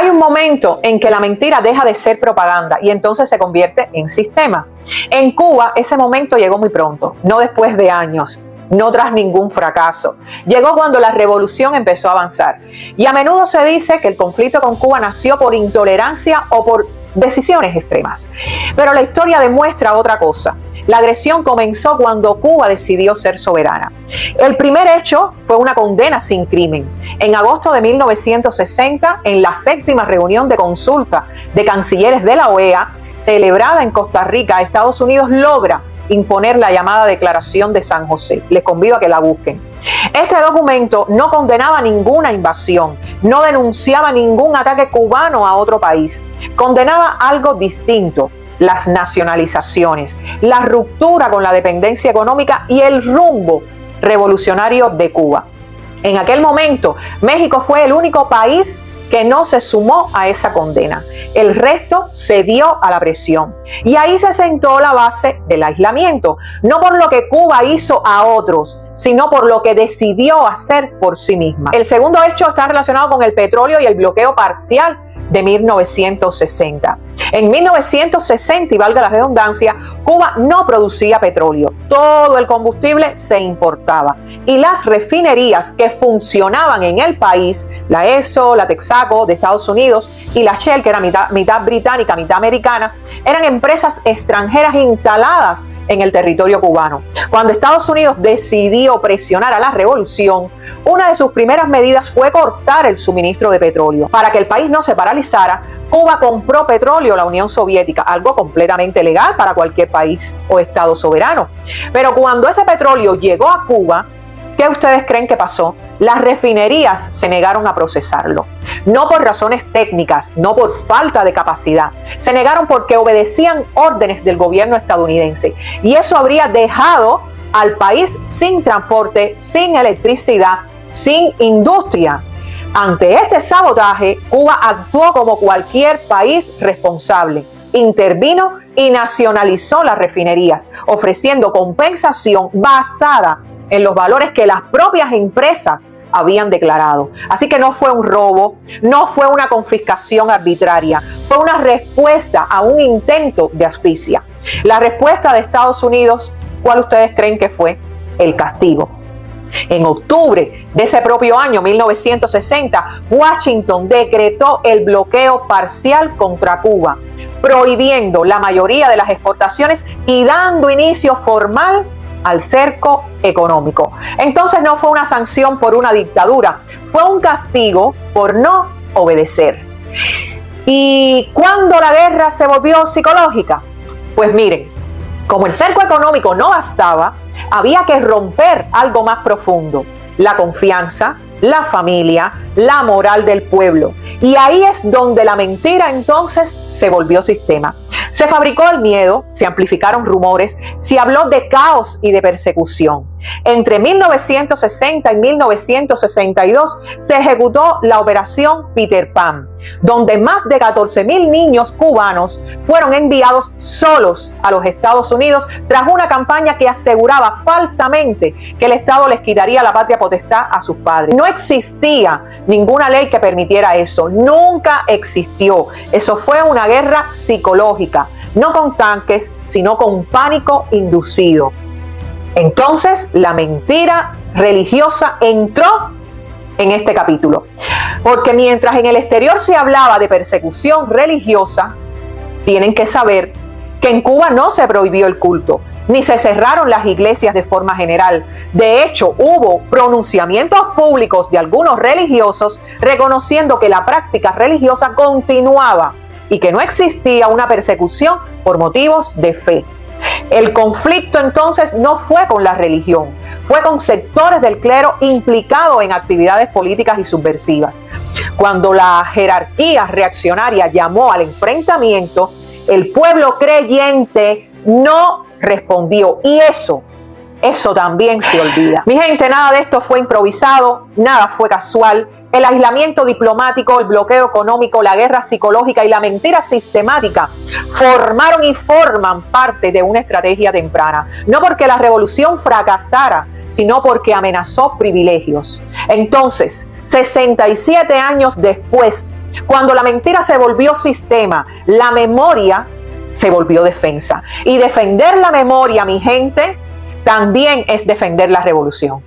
hay un momento en que la mentira deja de ser propaganda y entonces se convierte en sistema. En Cuba ese momento llegó muy pronto, no después de años, no tras ningún fracaso. Llegó cuando la revolución empezó a avanzar. Y a menudo se dice que el conflicto con Cuba nació por intolerancia o por decisiones extremas. Pero la historia demuestra otra cosa. La agresión comenzó cuando Cuba decidió ser soberana. El primer hecho fue una condena sin crimen. En agosto de 1960, en la 7ª reunión de consulta de cancilleres de la OEA, celebrada en Costa Rica, Estados Unidos logra imponer la llamada Declaración de San José. Les convido a que la busquen. Este documento no condenaba ninguna invasión, no denunciaba ningún ataque cubano a otro país. Condenaba algo distinto: las nacionalizaciones, la ruptura con la dependencia económica y el rumbo revolucionario de Cuba. En aquel momento, México fue el único país que no se sumó a esa condena. El resto cedió a la presión. Y ahí se sentó la base del aislamiento, no por lo que Cuba hizo a otros, sino por lo que decidió hacer por sí misma. El segundo hecho está relacionado con el petróleo y el bloqueo parcial de 1960. En 1960, y valga la redundancia, Cuba no producía petróleo. Todo el combustible se importaba. Y las refinerías que funcionaban en el país, la ESO, la Texaco de Estados Unidos y la Shell, que era mitad británica, mitad americana, eran empresas extranjeras instaladas en el territorio cubano. Cuando Estados Unidos decidió presionar a la revolución, una de sus primeras medidas fue cortar el suministro de petróleo. Para que el país no se paralizara, Cuba compró petróleo a la Unión Soviética, algo completamente legal para cualquier país o estado soberano. Pero cuando ese petróleo llegó a Cuba, ¿qué ustedes creen que pasó? Las refinerías se negaron a procesarlo. No por razones técnicas, no por falta de capacidad. Se negaron porque obedecían órdenes del gobierno estadounidense. Y eso habría dejado al país sin transporte, sin electricidad, sin industria. Ante este sabotaje, Cuba actuó como cualquier país responsable. Intervino y nacionalizó las refinerías, ofreciendo compensación basada en los valores que las propias empresas habían declarado. Así que no fue un robo, no fue una confiscación arbitraria, fue una respuesta a un intento de asfixia. La respuesta de Estados Unidos, ¿cuál ustedes creen que fue? El castigo. En octubre de ese propio año, 1960, Washington decretó el bloqueo parcial contra Cuba, prohibiendo la mayoría de las exportaciones y dando inicio formal al cerco económico. Entonces no fue una sanción por una dictadura, fue un castigo por no obedecer. ¿Y cuándo la guerra se volvió psicológica? Pues miren, como el cerco económico no bastaba, había que romper algo más profundo: la confianza, la familia, la moral del pueblo. Y ahí es donde la mentira entonces se volvió sistema. Se fabricó el miedo, se amplificaron rumores, se habló de caos y de persecución. Entre 1960 y 1962 se ejecutó la Operación Peter Pan, donde más de 14,000 niños cubanos fueron enviados solos a los Estados Unidos tras una campaña que aseguraba falsamente que el Estado les quitaría la patria potestad a sus padres. No existía ninguna ley que permitiera eso, nunca existió. Eso fue una guerra psicológica, no con tanques, sino con pánico inducido. Entonces, la mentira religiosa entró en este capítulo. Porque mientras en el exterior se hablaba de persecución religiosa, tienen que saber que en Cuba no se prohibió el culto, ni se cerraron las iglesias de forma general. De hecho, hubo pronunciamientos públicos de algunos religiosos reconociendo que la práctica religiosa continuaba y que no existía una persecución por motivos de fe. El conflicto entonces no fue con la religión, fue con sectores del clero implicados en actividades políticas y subversivas. Cuando la jerarquía reaccionaria llamó al enfrentamiento, el pueblo creyente no respondió, y eso también se olvida. Mi gente, nada de esto fue improvisado, nada fue casual. El aislamiento diplomático, el bloqueo económico, la guerra psicológica y la mentira sistemática formaron y forman parte de una estrategia temprana. No porque la revolución fracasara, sino porque amenazó privilegios. Entonces, 67 años después Cuando la mentira se volvió sistema, la memoria se volvió defensa. Y defender la memoria, mi gente, también es defender la revolución.